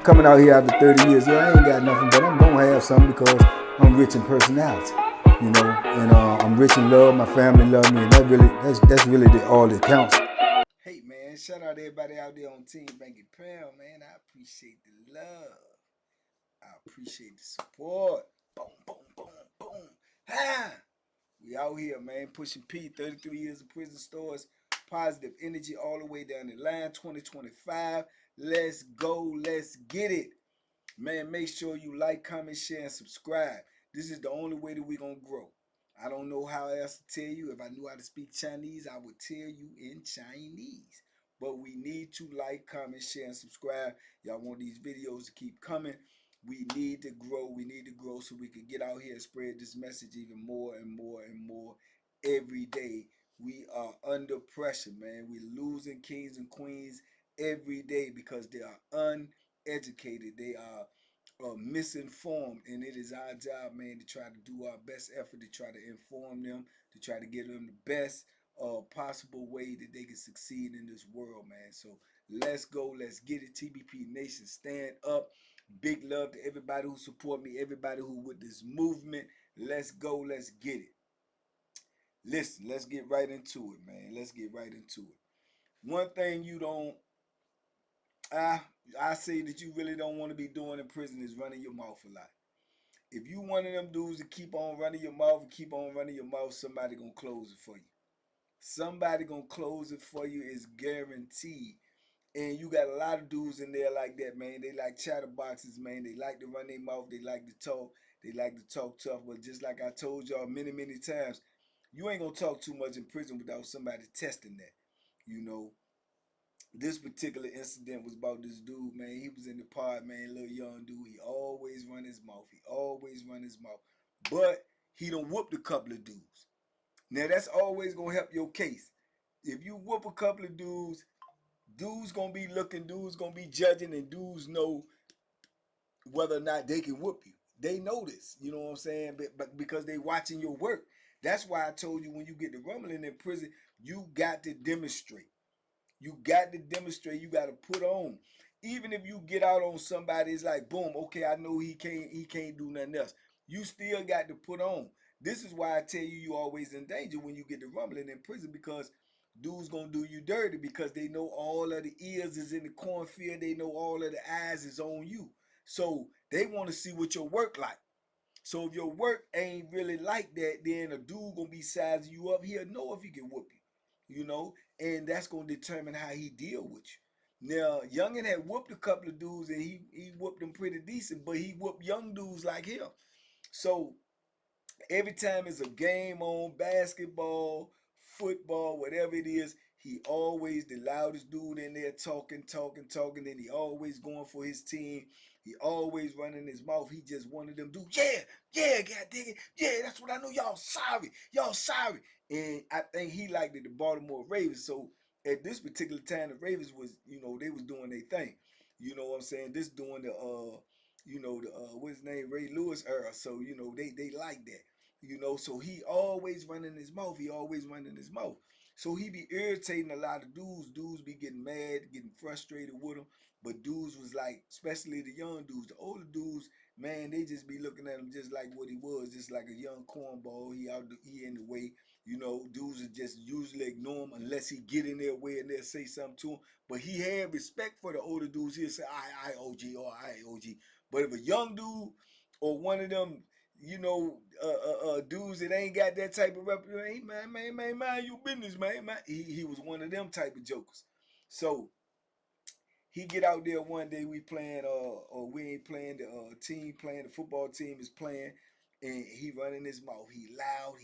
coming out here after 30 years. Yeah, I ain't got nothing, but I'm gonna have something because I'm rich in personality, you know, and I'm rich in love. My family love me, and that's really all that counts. Hey man, shout out to everybody out there on Team Banky Pound, man. I appreciate the love. I appreciate the support. Boom, boom, boom, boom. Ha! We out here, man, pushing P, 33 years of prison stores, positive energy all the way down the line, 2025. Let's go, let's get it. Man, make sure you like, comment, share, and subscribe. This is the only way that we're going to grow. I don't know how else to tell you. If I knew how to speak Chinese, I would tell you in Chinese. But we need to like, comment, share, and subscribe. Y'all want these videos to keep coming. We need to grow. We need to grow so we can get out here and spread this message even more and more and more every day. We are under pressure, man. We're losing kings and queens every day because they are uneducated. They are misinformed, and it is our job, man, to try to do our best effort to try to inform them, to try to give them the best possible way that they can succeed in this world, man. So let's go, let's get it. TBP Nation, stand up. Big love to everybody who support me, everybody who with this movement. Let's go, let's get it. Listen, let's get right into it, man. Let's get right into it. One thing you don't, I say that you really don't want to be doing in prison is running your mouth a lot. If you one of them dudes that keep on running your mouth and keep on running your mouth, somebody gonna close it for you. Somebody gonna close it for you is guaranteed. And you got a lot of dudes in there like that, man. They like chatterboxes, man. They like to run their mouth. They like to talk. They like to talk tough. But just like I told y'all many, many times, you ain't gonna talk too much in prison without somebody testing that. You know, this particular incident was about this dude, man. He was in the pod, man, little young dude. He always run his mouth. He always run his mouth. But he done whooped a couple of dudes. Now, that's always going to help your case. If you whoop a couple of dudes, dudes going to be looking, dudes going to be judging, and dudes know whether or not they can whoop you. They know this, you know what I'm saying? But because they watching your work. That's why I told you when you get to rumbling in prison, you got to demonstrate. You got to demonstrate. You got to put on. Even if you get out on somebody, it's like, boom, okay, I know he can't do nothing else. You still got to put on. This is why I tell you, you always in danger when you get to rumbling in prison, because dudes gonna do you dirty because they know all of the ears is in the cornfield. They know all of the eyes is on you. So they want to see what your work like. So if your work ain't really like that, then a dude gonna be sizing you up. He'll know if he can whoop you, you know, and that's gonna determine how he deal with you. Now, Youngin had whooped a couple of dudes, and he whooped them pretty decent, but he whooped young dudes like him. So every time it's a game on, basketball, football, whatever it is, he always the loudest dude in there talking, talking. And he always going for his team. He always running his mouth. He just one of them dudes. Yeah, God dig it. Yeah, that's what I know. Y'all sorry. And I think he liked the Baltimore Ravens. So at this particular time, the Ravens was, you know, they was doing their thing. You know what I'm saying? This doing the you know, the what's his name, Ray Lewis era. So, you know, they like that. You know, so he always running his mouth. He always running his mouth. So he be irritating a lot of dudes. Dudes be getting mad, getting frustrated with him. But dudes was like, especially the young dudes, the older dudes, man, they just be looking at him just like what he was, just like a young cornball. He in the way. You know, dudes are just usually ignore him unless he get in their way and they'll say something to him. But he had respect for the older dudes. He'll say, I OG, or I OG. But if a young dude or one of them, you know, dudes that ain't got that type of reputation, hey, man, mind your business, man. He was one of them type of jokers. So he get out there one day, we playing, or we ain't playing, the team playing, the football team is playing, and he running his mouth. He loud,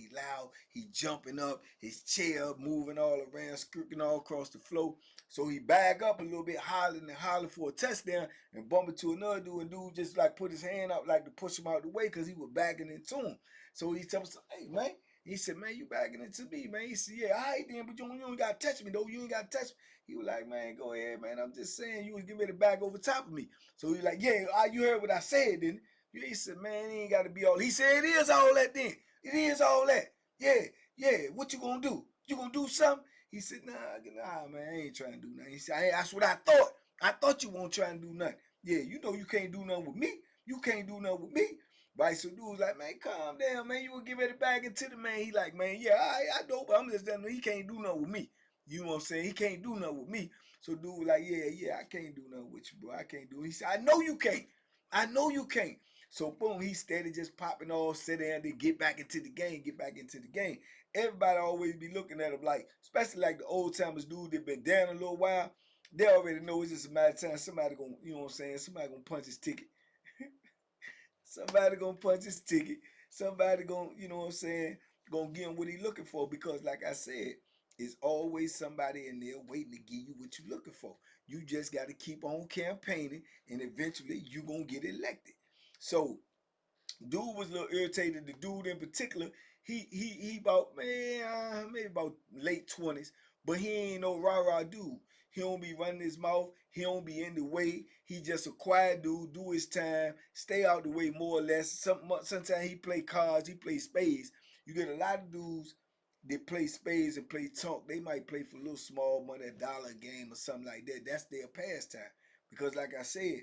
he jumping up, his chair moving all around, skirting all across the floor. So he back up a little bit, hollering for a touchdown, and bump into another dude, and dude just like put his hand up like to push him out the way because he was backing into him. So he tells him, hey, man. He said, man, you backing into me, man. He said, yeah, all right then, but you ain't got to touch me, though. You ain't got to touch me. He was like, man, go ahead, man. I'm just saying you was getting ready to back over top of me. So he was like, yeah, you heard what I said, didn't you? He said, man, it ain't got to be all. He said, it is all that then. It is all that. Yeah. What you going to do? You going to do something? He said, nah, man, I ain't trying to do nothing. He said, hey, that's what I thought. I thought you won't try to do nothing. Yeah, you know you can't do nothing with me. You can't do nothing with me. Right? So dude's like, man, calm down, man. You will give it back into the man. He like, man, yeah, I know, but I'm just telling him he can't do nothing with me. You know what I'm saying? He can't do nothing with me. So dude was like, yeah, I can't do nothing with you, bro. I can't do it. He said, I know you can't. I know you can't. So boom, he steady just popping off, sit there and then get back into the game, get back into the game. Everybody always be looking at him like, especially like the old timers dude that been down a little while. They already know it's just a matter of time. Somebody gonna, you know what I'm saying? Somebody gonna punch his ticket. Somebody gonna punch his ticket. Somebody gonna, you know what I'm saying, gonna give him what he looking for because, like I said, it's always somebody in there waiting to give you what you looking for. You just got to keep on campaigning, and eventually you gonna get elected. So dude was a little irritated. The dude in particular, he about man maybe about late 20s, but he ain't no rah rah dude. He don't be running his mouth. He don't be in the way. He just a quiet dude. Do his time. Stay out the way more or less. Sometimes he play cards. He play spades. You get a lot of dudes that play spades and play talk. They might play for a little small money, $1 a game or something like that. That's their pastime. Because like I said,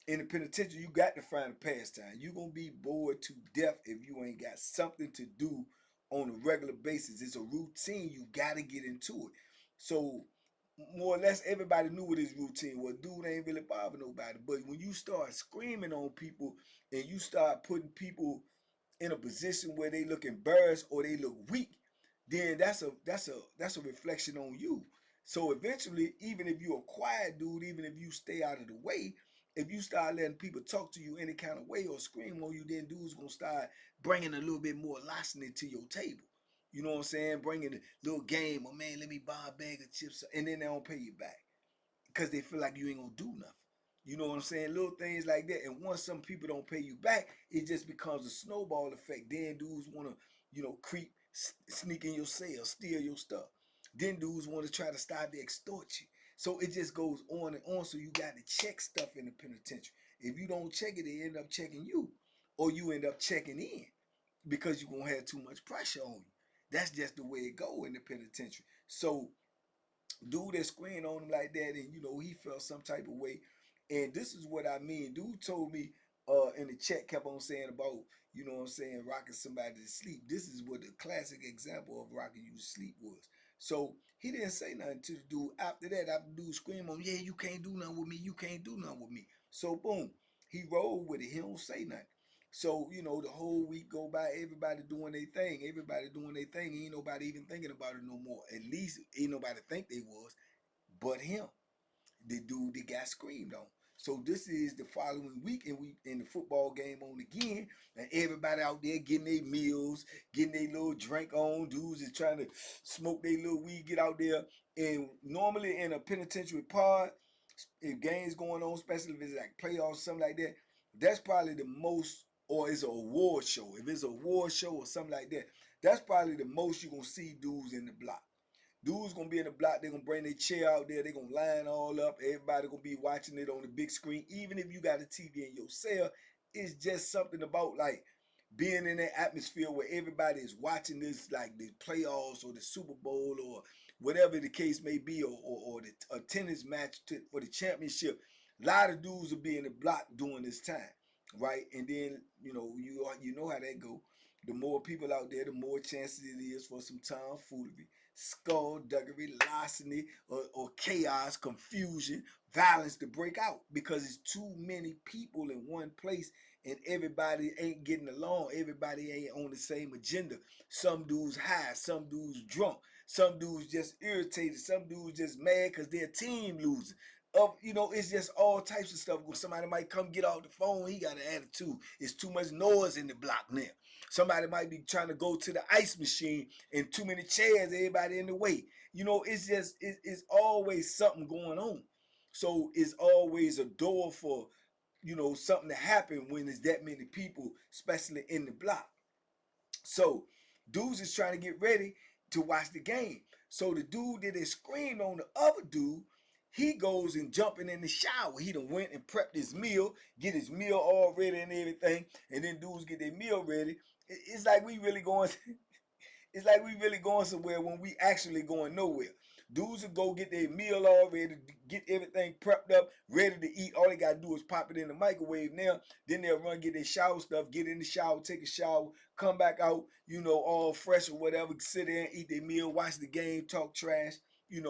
in the penitentiary, you got to find a pastime. You're going to be bored to death if you ain't got something to do on a regular basis. It's a routine. You got to get into it. So, more or less, everybody knew what his routine was. Dude ain't really bother nobody. But when you start screaming on people and you start putting people in a position where they look embarrassed or they look weak, then that's a reflection on you. So eventually, even if you're a quiet dude, even if you stay out of the way, if you start letting people talk to you any kind of way or scream on you, then dudes gonna start bringing a little bit more larceny to your table. You know what I'm saying? Bringing a little game. Oh man, let me buy a bag of chips, and then they don't pay you back because they feel like you ain't gonna do nothing. You know what I'm saying? Little things like that. And once some people don't pay you back, it just becomes a snowball effect. Then dudes wanna, creep, sneak in your cell, steal your stuff. Then dudes want to try to stop to extort you. So it just goes on and on. So you got to check stuff in the penitentiary. If you don't check it, they end up checking you, or you end up checking in because you're gonna have too much pressure on you. That's just the way it go in the penitentiary. So dude that screamed on him like that, and he felt some type of way. And this is what I mean. Dude told me in the chat, kept on saying about, what I'm saying, rocking somebody to sleep. This is what the classic example of rocking you to sleep was. So he didn't say nothing to the dude after that. After the dude screamed on, yeah, you can't do nothing with me. You can't do nothing with me. So boom, he rolled with it. He don't say nothing. So, the whole week go by, everybody doing their thing. Everybody doing their thing. Ain't nobody even thinking about it no more. At least ain't nobody think they was, but him, the dude that got screamed on. So this is the following week, and we in the football game on again, and everybody out there getting their meals, getting their little drink on. Dudes is trying to smoke their little weed, get out there. And normally in a penitentiary pod, if games going on, especially if it's like playoffs, something like that, that's probably the most, or it's an award show. If it's an award show or something like that, that's probably the most you're gonna see dudes in the block. Dudes gonna be in the block. They're gonna bring their chair out there. They're gonna line all up. Everybody gonna be watching it on the big screen. Even if you got a TV in your cell, it's just something about like being in that atmosphere where everybody is watching this, like the playoffs or the Super Bowl or whatever the case may be, or a tennis match for the championship. A lot of dudes will be in the block during this time, right? And then you know how that go. The more people out there, the more chances it is for some tomfoolery, skullduggery, larceny, or chaos, confusion, violence to break out because it's too many people in one place and everybody ain't getting along. Everybody ain't on the same agenda. Some dudes high, some dudes drunk, some dudes just irritated, some dudes just mad because their team losing. It's just all types of stuff. Somebody might come get off the phone. He got an attitude. It's too much noise in the block now. Somebody might be trying to go to the ice machine and too many chairs, everybody in the way. It's always something going on. So it's always a door for, something to happen when there's that many people, especially in the block. So dudes is trying to get ready to watch the game. So the dude that is screamed on the other dude, he goes and jumping in the shower. He done went and prepped his meal, get his meal all ready and everything, and then dudes get their meal ready. It's like we really going. It's like we really going somewhere when we actually going nowhere. Dudes will go get their meal all ready, get everything prepped up, ready to eat. All they gotta do is pop it in the microwave now. Then they'll run, get their shower stuff, get in the shower, take a shower, come back out, all fresh or whatever, sit there and eat their meal, watch the game, talk trash,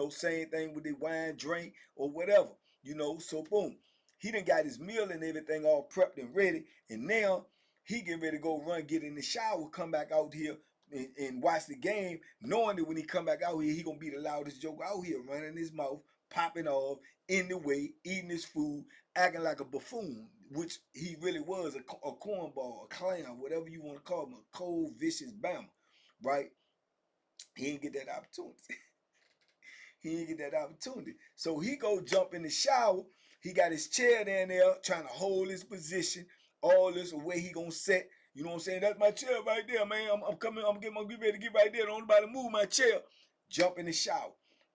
same thing with their wine, drink, or whatever. So boom. He done got his meal and everything all prepped and ready. And now he getting ready to go run, get in the shower, come back out here and watch the game, knowing that when he come back out here, he gonna be the loudest joker out here, running his mouth, popping off, in the way, eating his food, acting like a buffoon, which he really was, a cornball, a clown, whatever you want to call him, a cold, vicious bama, right? He didn't get that opportunity. He didn't get that opportunity. So he go jump in the shower. He got his chair down there trying to hold his position. All this way he gonna set. You know what I'm saying? That's my chair right there, man. I'm coming. I'm getting ready to get right there. Don't nobody move my chair. Jump in the shower.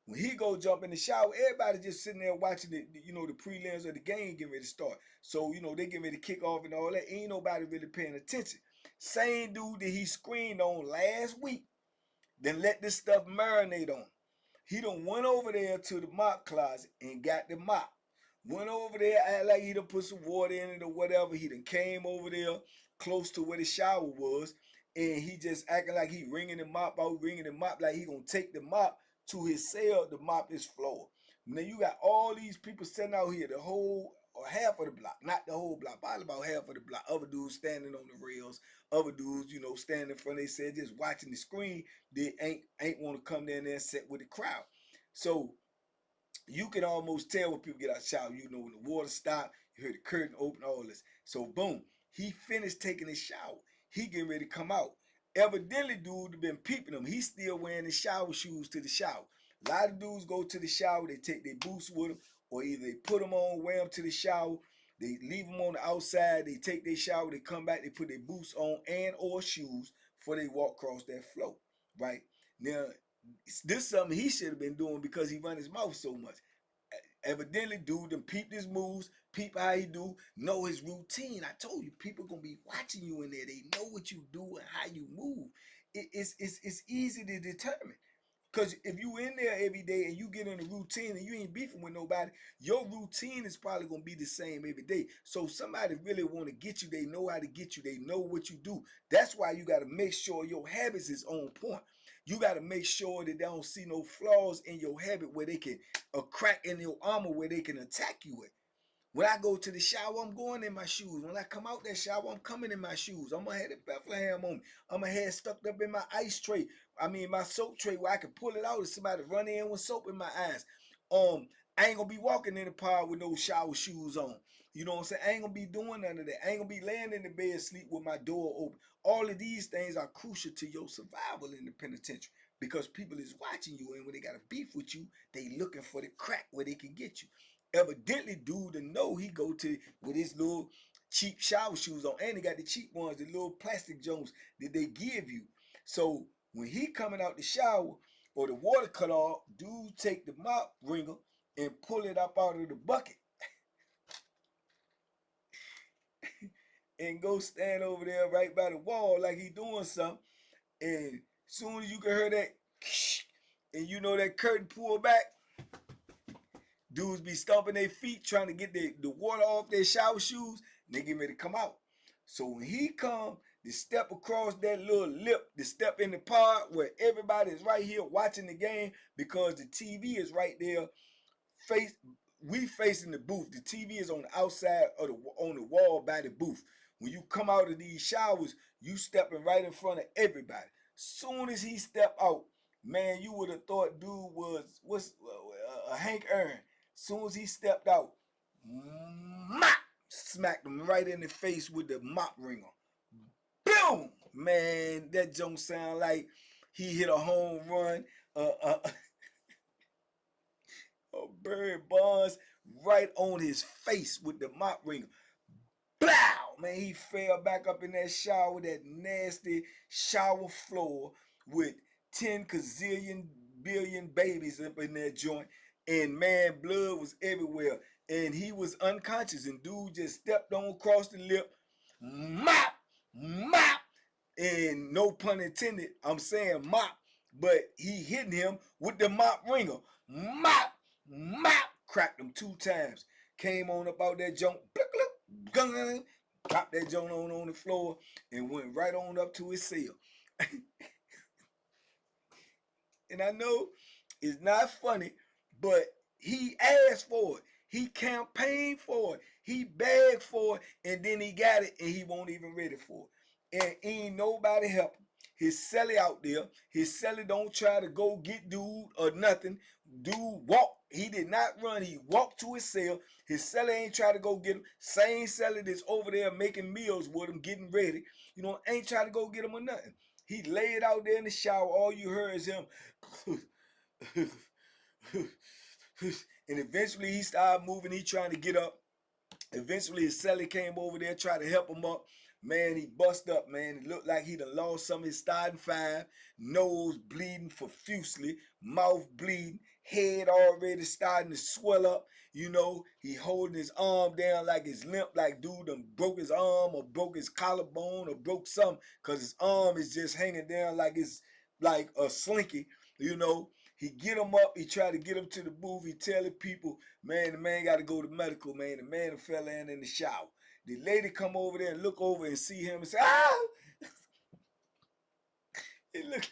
When he go jump in the shower, everybody just sitting there watching the prelims of the game getting ready to start. So they getting ready to kick off and all that. Ain't nobody really paying attention. Same dude that he screamed on last week, then let this stuff marinate on. He done went over there to the mop closet and got the mop. Went over there, act like he done put some water in it or whatever. He done came over there close to where the shower was, and he just acting like he wringing the mop out, wringing the mop like he gonna take the mop to his cell to mop his floor. Now you got all these people sitting out here, the whole or half of the block, not the whole block, probably about half of the block. Other dudes standing on the rails, other dudes, standing in front of their set, just watching the screen. They ain't want to come down there and sit with the crowd. So you can almost tell when people get out of the shower. When the water stopped, you heard the curtain open, all this. So boom, he finished taking his shower. He getting ready to come out. Evidently, dude been peeping him. He's still wearing his shower shoes to the shower. A lot of dudes go to the shower, they take their boots with them, or either they put them on, wear them to the shower, they leave them on the outside, they take their shower, they come back, they put their boots on and or shoes before they walk across that floor, right? Now, this is something he should have been doing because he run his mouth so much. Evidently, dude done peeped his moves, peep how he do, know his routine. I told you, people gonna be watching you in there. They know what you do and how you move. It's easy to determine. Because if you in there every day and you get in a routine and you ain't beefing with nobody, your routine is probably going to be the same every day. So somebody really want to get you. They know how to get you. They know what you do. That's why you got to make sure your habits is on point. You got to make sure that they don't see no flaws in your habit where they can, a crack in your armor where they can attack you with. When I go to the shower, I'm going in my shoes. When I come out that shower, I'm coming in my shoes. I'm going to have the Bethlehem on me. I'm going to have it stuck up in my ice tray. My soap tray where I can pull it out if somebody run in with soap in my eyes. I ain't going to be walking in the park with no shower shoes on. You know what I'm saying? I ain't going to be doing none of that. I ain't going to be laying in the bed sleep with my door open. All of these things are crucial to your survival in the penitentiary because people is watching you, and when they got a beef with you, they looking for the crack where they can get you. Evidently, dude, to know he go to with his little cheap shower shoes on, and he got the cheap ones, the little plastic jones that they give you. So when he coming out the shower or the water cut off, dude take the mop wringer and pull it up out of the bucket and go stand over there right by the wall like he doing something. And soon as you can hear that, and that curtain pull back, dudes be stomping their feet trying to get the water off their shower shoes, and they get ready to come out. So when he come, to step across that little lip, to step in the pod where everybody is right here watching the game because the TV is right there. We facing the booth. The TV is on the outside of on the wall by the booth. When you come out of these showers, you stepping right in front of everybody. Soon as he step out, man, you would have thought dude was a Hank Aaron. Soon as he stepped out, mop, smacked him right in the face with the mop wringer. Boom! Man, that don't sound like he hit a home run. Barry Bonds right on his face with the mop wringer. Blow! Man, he fell back up in that shower, that nasty shower floor with 10 gazillion billion babies up in that joint. And man, blood was everywhere. And he was unconscious. And dude just stepped on across the lip. Mop! Mop! and no pun intended, I'm saying mop, but he hitting him with the mop ringer. Mop, mop, cracked him 2 times. Came on up out that junk, dropped that joint on the floor, and went right on up to his cell. And I know it's not funny, but he asked for it. He campaigned for it. He begged for it, and then he got it, and he won't even ready for it. And ain't nobody help him. His celly out there. His celly don't try to go get dude or nothing. Dude walk. He did not run. He walked to his cell. His celly ain't try to go get him. Same celly that's over there making meals with him, getting ready. You know, ain't try to go get him or nothing. He laid out there in the shower. All you heard is him. And eventually he started moving. He trying to get up. Eventually his celly came over there, tried to help him up. Man, he bust up, man. It looked like he done lost some of his starting five. Nose bleeding profusely, mouth bleeding, head already starting to swell up. You know, he holding his arm down like it's limp, like dude done broke his arm or broke his collarbone or broke something, because his arm is just hanging down like it's like a slinky, you know. He get him up. He try to get him to the booth. He tell the people, man, the man got to go to medical, man. The man fell in the shower. The lady come over there and look over and see him and say, ah! It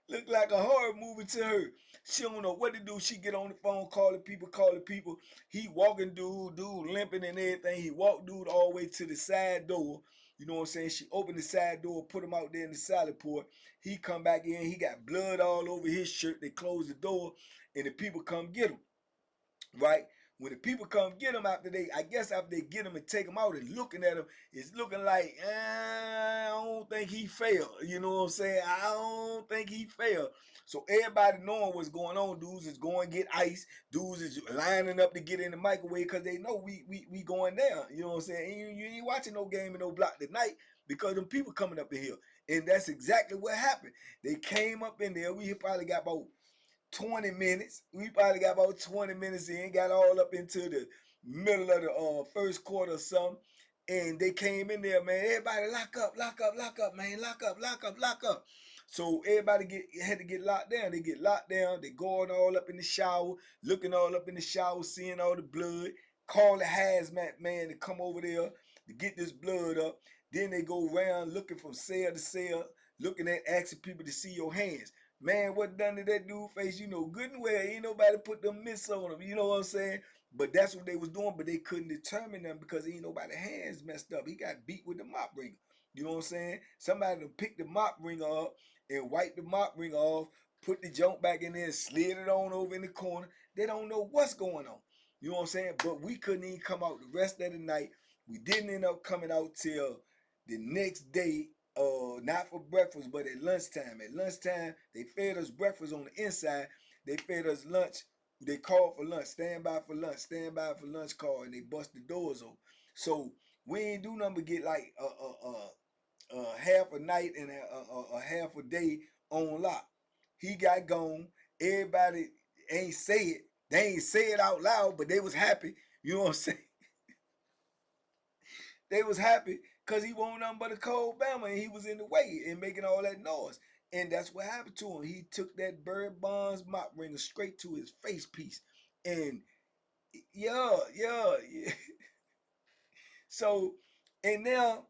look like a horror movie to her. She don't know what to do. She get on the phone, call the people. He walking dude limping and everything. He walked dude all the way to the side door. You know what I'm saying? She opened the side door, put him out there in the salad port. He come back in. He got blood all over his shirt. They close the door, and the people come get him. Right? When the people come get him after they get him and take him out and looking at him, it's looking like, I don't think he failed. You know what I'm saying? I don't think he failed. So everybody knowing what's going on, dudes is going to get ice. Dudes is lining up to get in the microwave because they know we going down. You know what I'm saying? And you ain't watching no game in no block tonight because them people coming up in here. And that's exactly what happened. They came up in there. We probably got about 20 minutes. We probably got about 20 minutes in, got all up into the middle of the first quarter or something. And they came in there, man. Everybody lock up, man. Lock up. So everybody had to get locked down. They get locked down. They going all up in the shower, looking all up in the shower, seeing all the blood. Call the hazmat man to come over there to get this blood up. Then they go around looking from cell to cell, looking at asking people to see your hands. Man, what done to that dude face? You know good and well, ain't nobody put them mitts on him. You know what I'm saying? But that's what they was doing, but they couldn't determine them because ain't nobody hands messed up. He got beat with the mop ringer. You know what I'm saying? Somebody to pick the mop ringer up and wipe the mop ringer off, put the junk back in there and slid it on over in the corner. They don't know what's going on. You know what I'm saying? But we couldn't even come out the rest of the night. We didn't end up coming out till the next day, not for breakfast, but at lunchtime. At lunchtime, they fed us breakfast on the inside. They fed us lunch. They called for lunch, stand by for lunch call, and they bust the doors open. So we ain't do nothing but get like half a night and a half a day on lock. He got gone. Everybody ain't say it. They ain't say it out loud, but they was happy. You know what I'm saying? They was happy because he wasn't nothing but a cold Bama and he was in the way and making all that noise. And that's what happened to him. He took that Bird Bonds mop ringer straight to his face piece. And yeah. So, and now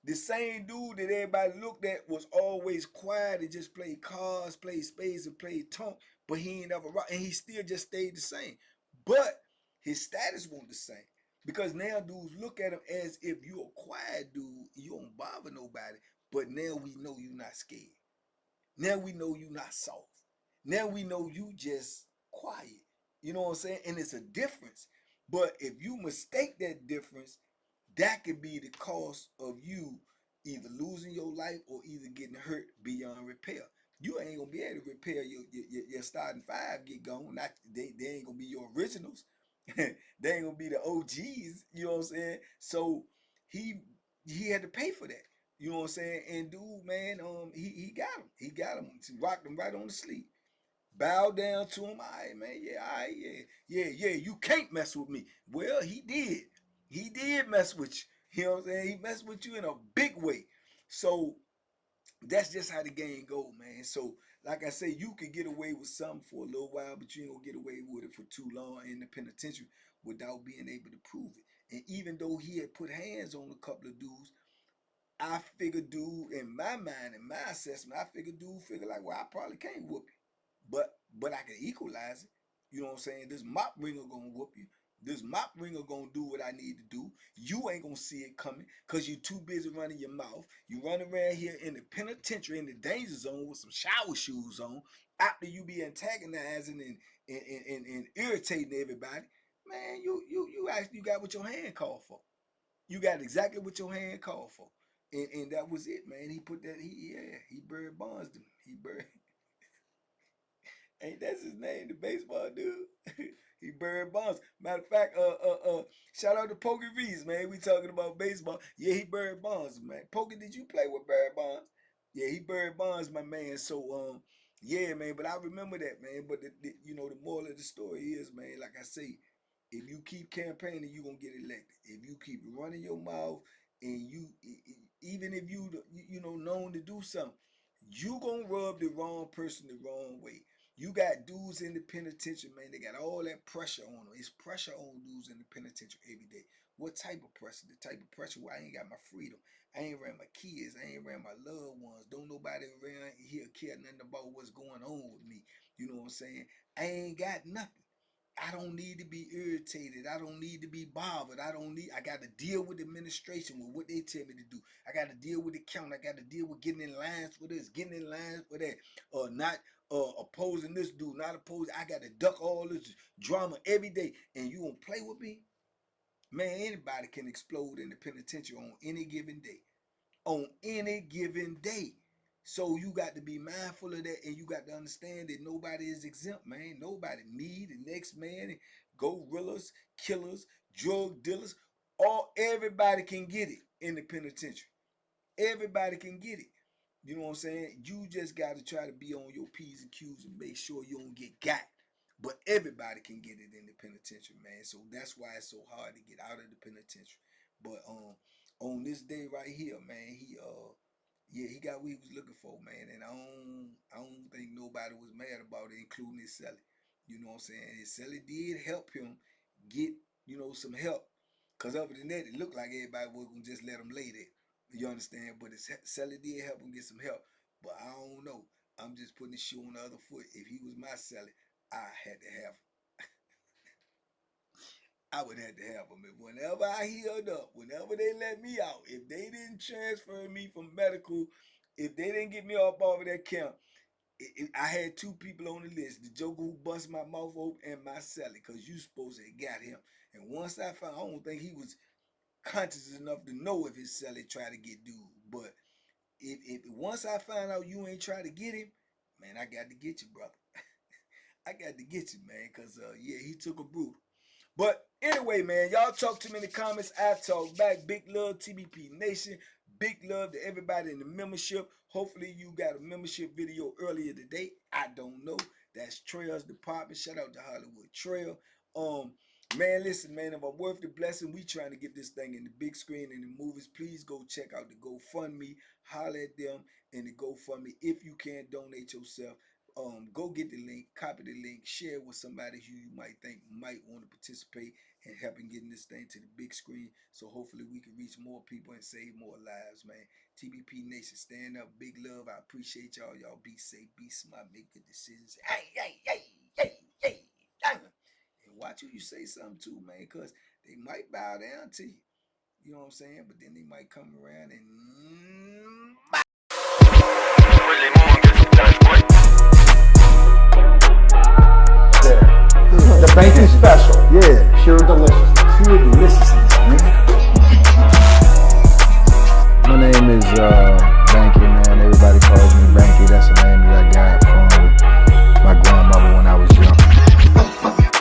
the same dude that everybody looked at was always quiet and just played cards, played spades, and played tonk, but he ain't never rock, and he still just stayed the same. But his status wasn't the same. Because now dudes look at him as if you a quiet dude, you don't bother nobody, but now we know you not scared. Now we know you not soft. Now we know you just quiet. You know what I'm saying? And it's a difference. But if you mistake that difference, that could be the cost of you either losing your life or either getting hurt beyond repair. You ain't gonna be able to repair your starting five get gone. Not they ain't gonna be your originals. They ain't gonna be the OGs. You know what I'm saying? So he he had to pay for that. You know what I'm saying? And dude, man, he got him. He got him. He rocked him right on the sleep. Bow down to him. All right, man. Yeah, all right, yeah. You can't mess with me. Well, he did. He did mess with you. You know what I'm saying? He messed with you in a big way. So that's just how the game go, man. So, like I say, you can get away with something for a little while, but you ain't gonna get away with it for too long in the penitentiary without being able to prove it. And even though he had put hands on a couple of dudes, I figured dude, in my mind, in my assessment, I figured dude figured like, well, I probably can't whoop you. But I can equalize it. You know what I'm saying? This mop ringer gonna whoop you. This mop ringer gonna do what I need to do. You ain't gonna see it coming because you too busy running your mouth. You run around here in the penitentiary in the danger zone with some shower shoes on after you be antagonizing and irritating everybody. Man, you actually got what your hand called for. You got exactly what your hand called for. And that was it, man. He put that, he buried Bonds. He buried, ain't that's his name, the baseball dude? He buried Bonds. Matter of fact, shout out to Pokey Reeves, man. We talking about baseball. Yeah, he buried Bonds, man. Pokey, did you play with Barry Bonds? Yeah, he buried Bonds, my man. So, yeah, man. But I remember that, man. But you know, the moral of the story is, man, like I say, if you keep campaigning, you gonna get elected. If you keep running your mouth, and even if you know known to do something, you gonna rub the wrong person the wrong way. You got dudes in the penitentiary, man. They got all that pressure on them. It's pressure on dudes in the penitentiary every day. What type of pressure? The type of pressure where I ain't got my freedom. I ain't around my kids. I ain't around my loved ones. Don't nobody around here care nothing about what's going on with me. You know what I'm saying? I ain't got nothing. I don't need to be irritated. I don't need to be bothered. I got to deal with the administration with what they tell me to do. I got to deal with the county. I got to deal with getting in lines for this, getting in lines for that, or not opposing this dude, not opposing. I got to duck all this drama every day. And you gonna play with me? Man, anybody can explode in the penitentiary on any given day. On any given day. So you got to be mindful of that, and you got to understand that nobody is exempt, man. Nobody. Me, the next man, gorillas, killers, drug dealers, everybody can get it in the penitentiary. Everybody can get it. You know what I'm saying? You just got to try to be on your P's and Q's and make sure you don't get got. But everybody can get it in the penitentiary, man. So that's why it's so hard to get out of the penitentiary. But on this day right here, man, he got what he was looking for, man. And I don't think nobody was mad about it, including his celly. You know what I'm saying? His celly did help him get, you know, some help. Because other than that, it looked like everybody was going to just let him lay there. You understand? But his celly did help him get some help. But I don't know. I'm just putting the shoe on the other foot. If he was my celly, I had to have him. I would have to have him. If whenever I healed up, whenever they let me out, if they didn't transfer me from medical, if they didn't get me off of that camp, I had two people on the list: the joker who bust my mouth open and my celly, because you supposed to have got him. And once I found, I don't think he was conscious enough to know if his celly tried to get dude. But if once I found out you ain't try to get him, man, I got to get you, brother. I got to get you, man, because yeah, he took a brutal. But anyway, man, y'all talk to me in the comments. I talk back. Big love, TBP Nation. Big love to everybody in the membership. Hopefully you got a membership video earlier today. I don't know. That's Trail's department. Shout out to Hollywood Trail. Man, listen, man, if I'm worth the blessing, we trying to get this thing in the big screen in the movies. Please go check out the GoFundMe. Holler at them in the GoFundMe. If you can, donate yourself. Go get the link, copy the link, share it with somebody who you might think might want to participate in helping getting this thing to the big screen. So hopefully we can reach more people and save more lives, man. TBP Nation, stand up. Big love. I appreciate y'all. Y'all be safe, be smart, make good decisions. Hey, hey, hey, hey, hey, hey. And watch who you say something to, man, because they might bow down to you. You know what I'm saying? But then they might come around and The banking special. Yeah. Pure deliciousness. Pure deliciousness, man. My name is Banky, man. Everybody calls me Banky. That's the name that I got from my grandmother when I was young.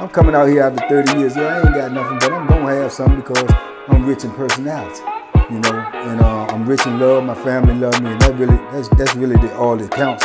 I'm coming out here after 30 years. Yeah, I ain't got nothing, but I'm going to have something because I'm rich in personality. You know, and I'm rich in love. My family love me, and that's really all that counts.